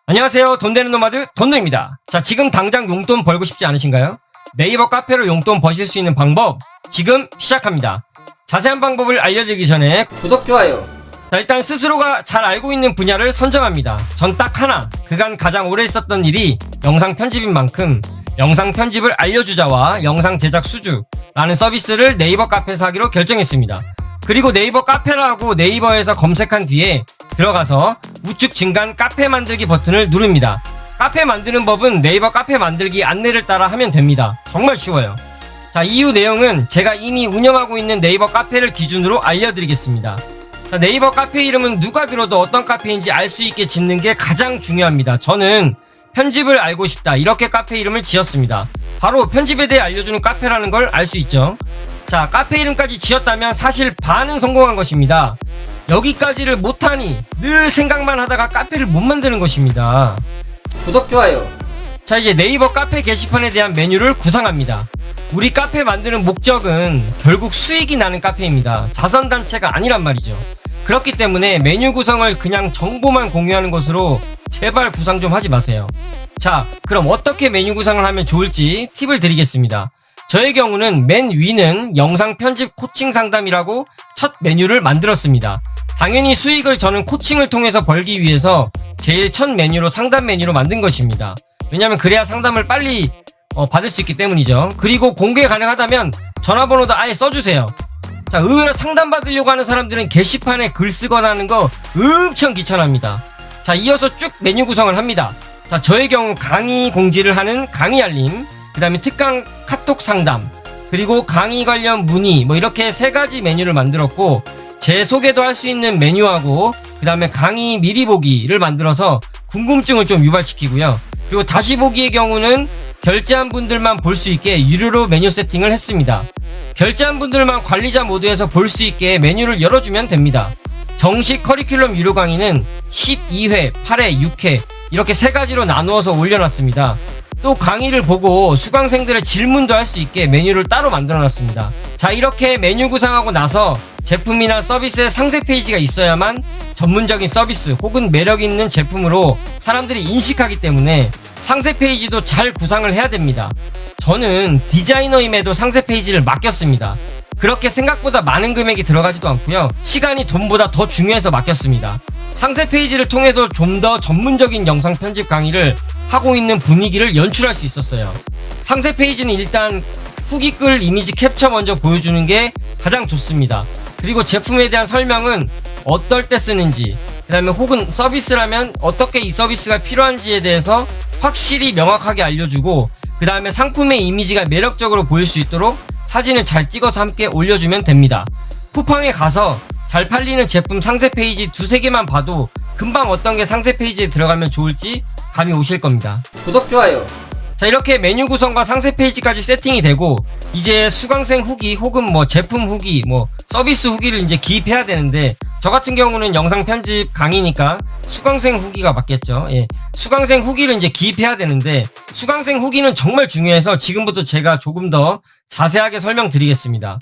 안녕하세요. 돈 되는 노마드 돈노입니다. 자, 지금 당장 용돈 벌고 싶지 않으신가요? 네이버 카페로 용돈 버실 수 있는 방법 지금 시작합니다. 자세한 방법을 알려드리기 전에 구독, 좋아요. 자, 일단 스스로가 잘 알고 있는 분야를 선정합니다. 전 딱 하나, 그간 가장 오래 했었던 일이 영상 편집인 만큼 영상 편집을 알려주자와 영상 제작 수주라는 서비스를 네이버 카페에서 하기로 결정했습니다. 그리고 네이버 카페라고 네이버에서 검색한 뒤에 들어가서 우측 중간 카페 만들기 버튼을 누릅니다. 카페 만드는 법은 네이버 카페 만들기 안내를 따라 하면 됩니다. 정말 쉬워요. 자, 이후 내용은 제가 이미 운영하고 있는 네이버 카페를 기준으로 알려드리겠습니다. 자, 네이버 카페 이름은 누가 들어도 어떤 카페인지 알 수 있게 짓는 게 가장 중요합니다. 저는 편집을 알고 싶다, 이렇게 카페 이름을 지었습니다. 바로 편집에 대해 알려주는 카페라는 걸 알 수 있죠. 자, 카페 이름까지 지었다면 사실 반은 성공한 것입니다. 여기까지를 못하니 늘 생각만 하다가 카페를 못 만드는 것입니다. 구독, 좋아요. 자, 이제 네이버 카페 게시판에 대한 메뉴를 구상합니다. 우리 카페 만드는 목적은 결국 수익이 나는 카페입니다. 자선단체가 아니란 말이죠. 그렇기 때문에 메뉴 구성을 그냥 정보만 공유하는 것으로 제발 구상 좀 하지 마세요. 자, 그럼 어떻게 메뉴 구상을 하면 좋을지 팁을 드리겠습니다. 저의 경우는 맨 위는 영상 편집 코칭 상담이라고 첫 메뉴를 만들었습니다. 당연히 수익을 저는 코칭을 통해서 벌기 위해서 제일 첫 메뉴로 상담 메뉴로 만든 것입니다. 왜냐면 그래야 상담을 빨리 받을 수 있기 때문이죠. 그리고 공개 가능하다면 전화번호도 아예 써주세요. 자, 의외로 상담 받으려고 하는 사람들은 게시판에 글 쓰거나 하는 거 엄청 귀찮아합니다. 자, 이어서 쭉 메뉴 구성을 합니다. 자, 저의 경우 강의 공지를 하는 강의 알림, 그 다음에 특강 카톡 상담, 그리고 강의 관련 문의, 이렇게 세 가지 메뉴를 만들었고, 제 소개도 할 수 있는 메뉴하고, 그 다음에 강의 미리 보기를 만들어서 궁금증을 좀 유발시키고요. 그리고 다시 보기의 경우는 결제한 분들만 볼 수 있게 유료로 메뉴 세팅을 했습니다. 결제한 분들만 관리자 모드에서 볼 수 있게 메뉴를 열어주면 됩니다. 정식 커리큘럼 유료 강의는 12회, 8회, 6회 이렇게 세 가지로 나누어서 올려놨습니다. 또 강의를 보고 수강생들의 질문도 할 수 있게 메뉴를 따로 만들어놨습니다. 자, 이렇게 메뉴 구상하고 나서 제품이나 서비스의 상세 페이지가 있어야만 전문적인 서비스 혹은 매력 있는 제품으로 사람들이 인식하기 때문에 상세 페이지도 잘 구상을 해야 됩니다. 저는 디자이너임에도 상세 페이지를 맡겼습니다. 그렇게 생각보다 많은 금액이 들어가지도 않고요. 시간이 돈보다 더 중요해서 맡겼습니다. 상세 페이지를 통해서 좀 더 전문적인 영상 편집 강의를 하고 있는 분위기를 연출할 수 있었어요. 상세 페이지는 일단 후기글 이미지 캡처 먼저 보여주는 게 가장 좋습니다. 그리고 제품에 대한 설명은 어떨 때 쓰는지, 그 다음에 혹은 서비스라면 어떻게 이 서비스가 필요한지에 대해서 확실히 명확하게 알려주고, 그 다음에 상품의 이미지가 매력적으로 보일 수 있도록 사진을 잘 찍어서 함께 올려주면 됩니다. 쿠팡에 가서 잘 팔리는 제품 상세 페이지 두세 개만 봐도 금방 어떤 게 상세 페이지에 들어가면 좋을지 감이 오실 겁니다. 구독, 좋아요. 자, 이렇게 메뉴 구성과 상세 페이지까지 세팅이 되고, 이제 수강생 후기 혹은 제품 후기, 서비스 후기를 이제 기입해야 되는데, 저 같은 경우는 영상 편집 강의니까 수강생 후기가 맞겠죠. 예. 수강생 후기를 이제 기입해야 되는데, 수강생 후기는 정말 중요해서 지금부터 제가 조금 더 자세하게 설명드리겠습니다.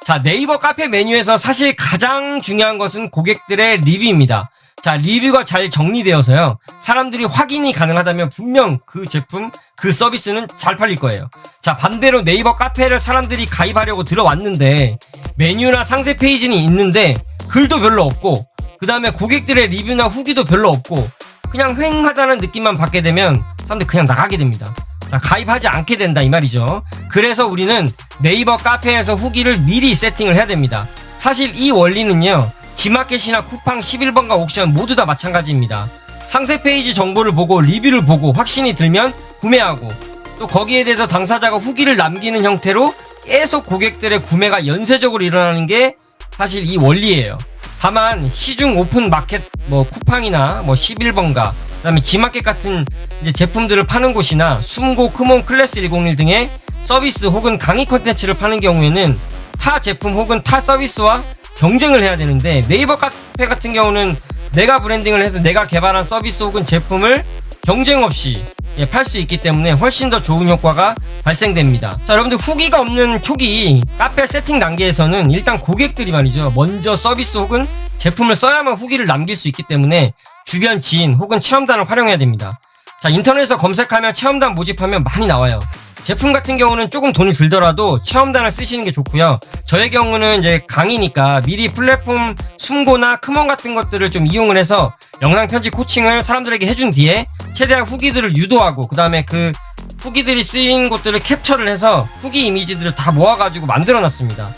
자, 네이버 카페 메뉴에서 사실 가장 중요한 것은 고객들의 리뷰입니다. 자, 리뷰가 잘 정리되어서요, 사람들이 확인이 가능하다면 분명 그 제품, 그 서비스는 잘 팔릴 거예요. 자, 반대로 네이버 카페를 사람들이 가입하려고 들어왔는데 메뉴나 상세 페이지는 있는데 글도 별로 없고, 그 다음에 고객들의 리뷰나 후기도 별로 없고 그냥 휑하다는 느낌만 받게 되면 사람들이 그냥 나가게 됩니다. 자, 가입하지 않게 된다 이 말이죠. 그래서 우리는 네이버 카페에서 후기를 미리 세팅을 해야 됩니다. 사실 이 원리는요, 지마켓이나 쿠팡 11번가 옥션 모두 다 마찬가지입니다. 상세 페이지 정보를 보고 리뷰를 보고 확신이 들면 구매하고, 또 거기에 대해서 당사자가 후기를 남기는 형태로 계속 고객들의 구매가 연쇄적으로 일어나는 게 사실 이 원리예요. 다만 시중 오픈 마켓 쿠팡이나 11번가, 그 다음에 지마켓 같은 이제 제품들을 파는 곳이나 숨고 크몬 클래스 101 등의 서비스 혹은 강의 컨텐츠를 파는 경우에는 타 제품 혹은 타 서비스와 경쟁을 해야 되는데, 네이버 카페 같은 경우는 내가 브랜딩을 해서 내가 개발한 서비스 혹은 제품을 경쟁 없이 팔 수 있기 때문에 훨씬 더 좋은 효과가 발생됩니다. 자, 여러분들 후기가 없는 초기 카페 세팅 단계에서는 일단 고객들이 말이죠, 먼저 서비스 혹은 제품을 써야만 후기를 남길 수 있기 때문에 주변 지인 혹은 체험단을 활용해야 됩니다. 자, 인터넷에서 검색하면 체험단 모집하면 많이 나와요. 제품 같은 경우는 조금 돈이 들더라도 체험단을 쓰시는 게 좋고요. 저의 경우는 이제 강의니까 미리 플랫폼 숨고나 크몬 같은 것들을 좀 이용을 해서 영상 편집 코칭을 사람들에게 해준 뒤에 최대한 후기들을 유도하고, 그 다음에 그 후기들이 쓰인 곳들을 캡처를 해서 후기 이미지들을 다 모아가지고 만들어 놨습니다.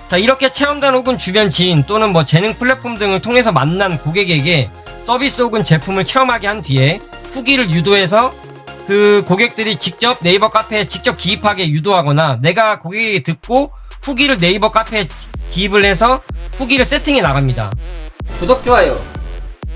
자, 이렇게 체험단 혹은 주변 지인 또는 뭐 재능 플랫폼 등을 통해서 만난 고객에게 서비스 혹은 제품을 체험하게 한 뒤에 후기를 유도해서 그 고객들이 직접 네이버 카페에 직접 기입하게 유도하거나, 내가 고객에게 듣고 후기를 네이버 카페에 기입을 해서 후기를 세팅해 나갑니다. 구독, 좋아요.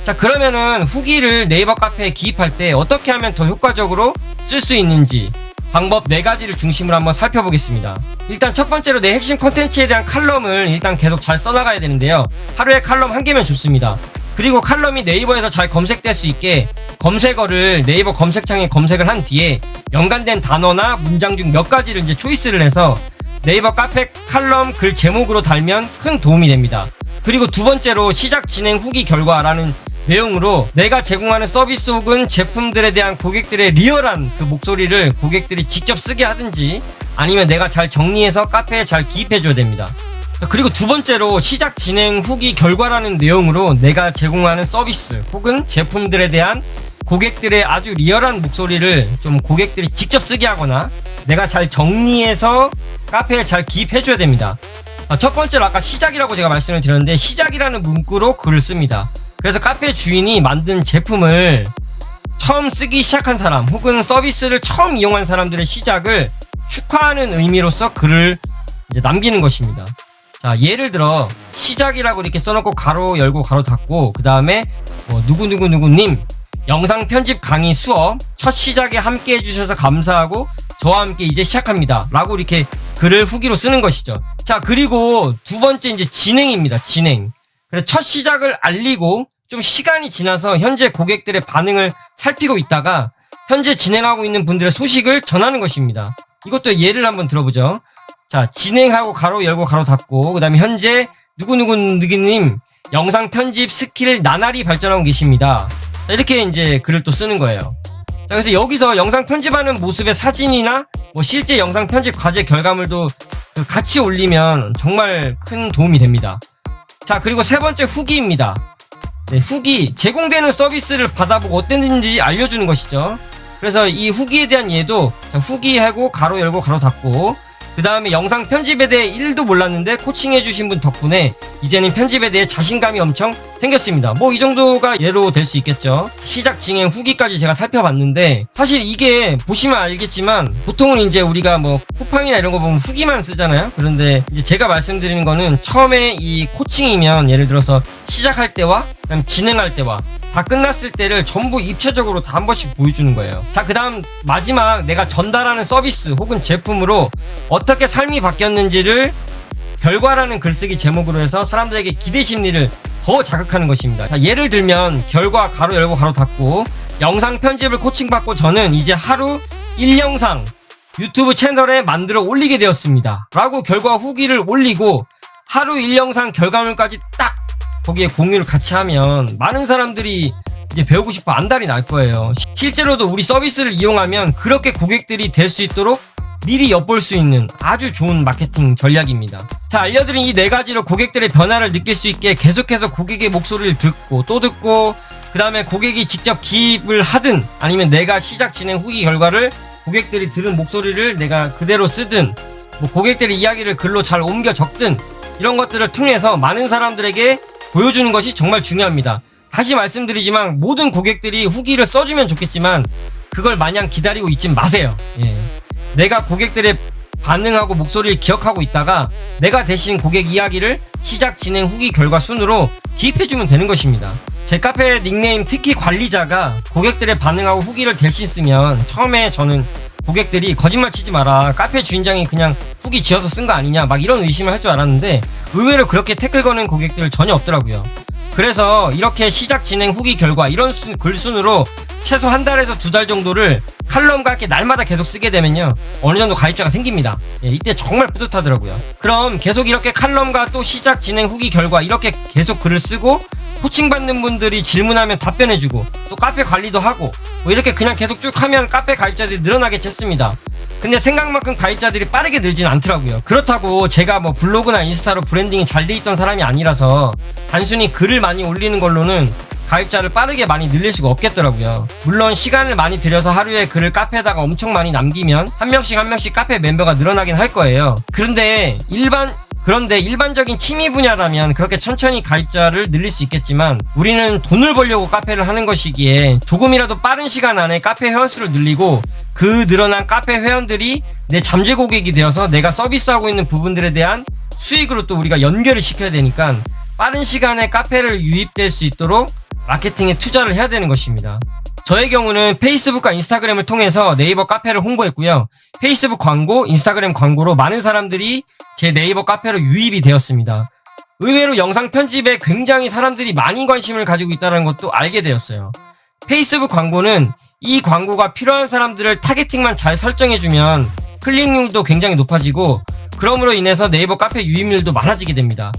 자, 그러면은 후기를 네이버 카페에 기입할 때 어떻게 하면 더 효과적으로 쓸 수 있는지 방법 4가지를 중심으로 한번 살펴보겠습니다. 일단 첫 번째로 내 핵심 컨텐츠에 대한 칼럼을 일단 계속 잘 써나가야 되는데요. 하루에 칼럼 1개면 좋습니다. 그리고 칼럼이 네이버에서 잘 검색될 수 있게 검색어를 네이버 검색창에 검색을 한 뒤에 연관된 단어나 문장 중 몇 가지를 이제 초이스를 해서 네이버 카페 칼럼 글 제목으로 달면 큰 도움이 됩니다. 그리고 두 번째로 시작 진행 후기 결과라는 내용으로 내가 제공하는 서비스 혹은 제품들에 대한 고객들의 리얼한 그 목소리를 고객들이 직접 쓰게 하든지, 아니면 내가 잘 정리해서 카페에 잘 기입해 줘야 됩니다. 그리고 두 번째로 시작 진행 후기 결과라는 내용으로 내가 제공하는 서비스 혹은 제품들에 대한 고객들의 아주 리얼한 목소리를 좀 고객들이 직접 쓰게 하거나 내가 잘 정리해서 카페에 잘 기입해 줘야 됩니다. 첫 번째로 아까 시작이라고 제가 말씀을 드렸는데, 시작이라는 문구로 글을 씁니다. 그래서 카페 주인이 만든 제품을 처음 쓰기 시작한 사람 혹은 서비스를 처음 이용한 사람들의 시작을 축하하는 의미로서 글을 이제 남기는 것입니다. 자, 예를 들어 시작이라고 이렇게 써놓고 가로 열고 가로 닫고, 그 다음에 뭐 누구누구누구님 영상 편집 강의 수업 첫 시작에 함께 해주셔서 감사하고 저와 함께 이제 시작합니다 라고 이렇게 글을 후기로 쓰는 것이죠. 자, 그리고 두 번째 이제 진행입니다. 진행. 그래서 첫 시작을 알리고 좀 시간이 지나서 현재 고객들의 반응을 살피고 있다가 현재 진행하고 있는 분들의 소식을 전하는 것입니다. 이것도 예를 한번 들어보죠. 자, 진행하고 가로 열고 가로 닫고, 그 다음에 현재 누구누구님 영상 편집 스킬 나날이 발전하고 계십니다. 자, 이렇게 이제 글을 또 쓰는 거예요. 자, 그래서 여기서 영상 편집하는 모습의 사진이나 뭐 실제 영상 편집 과제 결과물도 같이 올리면 정말 큰 도움이 됩니다. 자, 그리고 세 번째 후기입니다. 네, 후기. 제공되는 서비스를 받아보고 어땠는지 알려주는 것이죠. 그래서 이 후기에 대한 예도, 자, 후기하고 가로 열고 가로 닫고, 그 다음에 영상 편집에 대해 1도 몰랐는데 코칭해주신 분 덕분에 이제는 편집에 대해 자신감이 엄청 생겼습니다. 뭐 이 정도가 예로 될 수 있겠죠. 시작, 진행, 후기까지 제가 살펴봤는데, 사실 이게 보시면 알겠지만 보통은 이제 우리가 뭐 쿠팡이나 이런 거 보면 후기만 쓰잖아요. 그런데 이제 제가 말씀드리는 거는 처음에 이 코칭이면 예를 들어서 시작할 때와 그다음 진행할 때와 다 끝났을 때를 전부 입체적으로 다 한 번씩 보여주는 거예요. 자, 그 다음 마지막 내가 전달하는 서비스 혹은 제품으로 어떻게 삶이 바뀌었는지를 결과라는 글쓰기 제목으로 해서 사람들에게 기대 심리를 더 자극하는 것입니다. 자, 예를 들면 결과 가로 열고 가로 닫고, 영상 편집을 코칭받고 저는 이제 하루 1영상 유튜브 채널에 만들어 올리게 되었습니다 라고 결과 후기를 올리고 하루 1영상 결과물까지 딱 거기에 공유를 같이 하면 많은 사람들이 이제 배우고 싶어 안달이 날 거예요. 실제로도 우리 서비스를 이용하면 그렇게 고객들이 될 수 있도록 미리 엿볼 수 있는 아주 좋은 마케팅 전략입니다. 자, 알려드린 이 4가지로 고객들의 변화를 느낄 수 있게 계속해서 고객의 목소리를 듣고 또 듣고, 그 다음에 고객이 직접 기입을 하든 아니면 내가 시작 진행 후기 결과를 고객들이 들은 목소리를 내가 그대로 쓰든, 뭐 고객들의 이야기를 글로 잘 옮겨 적든, 이런 것들을 통해서 많은 사람들에게 보여주는 것이 정말 중요합니다. 다시 말씀드리지만 모든 고객들이 후기를 써주면 좋겠지만 그걸 마냥 기다리고 있진 마세요. 예. 내가 고객들의 반응하고 목소리를 기억하고 있다가 내가 대신 고객 이야기를 시작, 진행, 후기, 결과 순으로 기입해주면 되는 것입니다. 제 카페 닉네임 특히 관리자가 고객들의 반응하고 후기를 대신 쓰면 처음에 저는 고객들이 거짓말 치지 마라, 카페 주인장이 그냥 후기 지어서 쓴 거 아니냐 막 이런 의심을 할 줄 알았는데 의외로 그렇게 태클 거는 고객들 전혀 없더라고요. 그래서 이렇게 시작, 진행, 후기, 결과 이런 글순으로 최소 한 달에서 2달 정도를 칼럼과 함께 날마다 계속 쓰게 되면요, 어느 정도 가입자가 생깁니다. 예, 이때 정말 뿌듯하더라고요. 그럼 계속 이렇게 칼럼과 또 시작, 진행, 후기, 결과 이렇게 계속 글을 쓰고 코칭받는 분들이 질문하면 답변해주고 또 카페 관리도 하고 뭐 이렇게 그냥 계속 쭉 하면 카페 가입자들이 늘어나겠습습니다. 근데 생각만큼 가입자들이 빠르게 늘진 않더라고요. 그렇다고 제가 뭐 블로그나 인스타로 브랜딩이 잘 돼 있던 사람이 아니라서 단순히 글을 많이 올리는 걸로는 가입자를 빠르게 많이 늘릴 수가 없겠더라고요. 물론 시간을 많이 들여서 하루에 글을 카페에다가 엄청 많이 남기면 한 명씩 카페 멤버가 늘어나긴 할 거예요. 그런데 일반적인 취미 분야라면 그렇게 천천히 가입자를 늘릴 수 있겠지만, 우리는 돈을 벌려고 카페를 하는 것이기에 조금이라도 빠른 시간 안에 카페 회원수를 늘리고 그 늘어난 카페 회원들이 내 잠재 고객이 되어서 내가 서비스하고 있는 부분들에 대한 수익으로 또 우리가 연결을 시켜야 되니까 빠른 시간에 카페를 유입될 수 있도록 마케팅에 투자를 해야 되는 것입니다. 저의 경우는 페이스북과 인스타그램을 통해서 네이버 카페를 홍보했고요. 페이스북 광고, 인스타그램 광고로 많은 사람들이 제 네이버 카페로 유입이 되었습니다. 의외로 영상 편집에 굉장히 사람들이 많이 관심을 가지고 있다는 것도 알게 되었어요. 페이스북 광고는 이 광고가 필요한 사람들을 타겟팅만 잘 설정해주면 클릭률도 굉장히 높아지고, 그럼으로 인해서 네이버 카페 유입률도 많아지게 됩니다.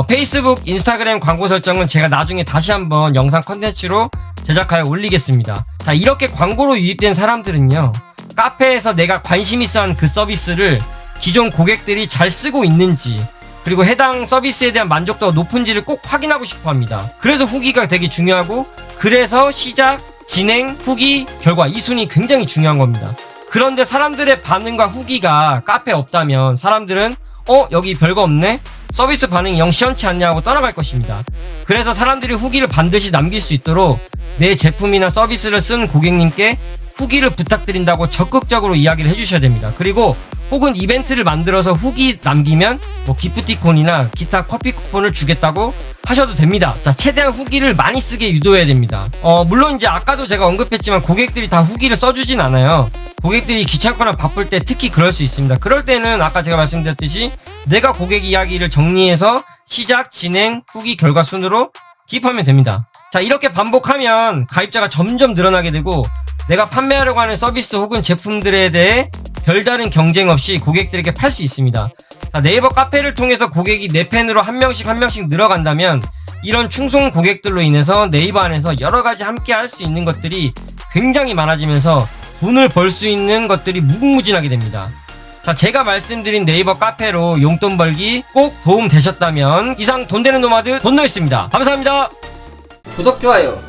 페이스북, 인스타그램 광고 설정은 제가 나중에 다시 한번 영상 컨텐츠로 제작하여 올리겠습니다. 자, 이렇게 광고로 유입된 사람들은요, 카페에서 내가 관심 있어 하는 그 서비스를 기존 고객들이 잘 쓰고 있는지, 그리고 해당 서비스에 대한 만족도가 높은지를 꼭 확인하고 싶어 합니다. 그래서 후기가 되게 중요하고, 그래서 시작, 진행, 후기, 결과 이 순위 굉장히 중요한 겁니다. 그런데 사람들의 반응과 후기가 카페에 없다면 사람들은 여기 별거 없네? 서비스 반응이 영 시원치 않냐고 떠나갈 것입니다. 그래서 사람들이 후기를 반드시 남길 수 있도록 내 제품이나 서비스를 쓴 고객님께 후기를 부탁드린다고 적극적으로 이야기를 해주셔야 됩니다. 그리고 혹은 이벤트를 만들어서 후기 남기면 뭐 기프티콘이나 기타 커피 쿠폰을 주겠다고 하셔도 됩니다. 자, 최대한 후기를 많이 쓰게 유도해야 됩니다. 물론 이제 아까도 제가 언급했지만 고객들이 다 후기를 써주진 않아요. 고객들이 귀찮거나 바쁠 때 특히 그럴 수 있습니다. 그럴 때는 아까 제가 말씀드렸듯이 내가 고객 이야기를 정리해서 시작, 진행, 후기, 결과 순으로 기입하면 됩니다. 자, 이렇게 반복하면 가입자가 점점 늘어나게 되고, 내가 판매하려고 하는 서비스 혹은 제품들에 대해 별다른 경쟁 없이 고객들에게 팔 수 있습니다. 자, 네이버 카페를 통해서 고객이 내 팬으로 한 명씩 늘어간다면 이런 충성 고객들로 인해서 네이버 안에서 여러가지 함께 할 수 있는 것들이 굉장히 많아지면서 돈을 벌 수 있는 것들이 무궁무진하게 됩니다. 자, 제가 말씀드린 네이버 카페로 용돈 벌기 꼭 도움 되셨다면 이상 돈 되는 노마드 돈노였습니다. 감사합니다. 구독, 좋아요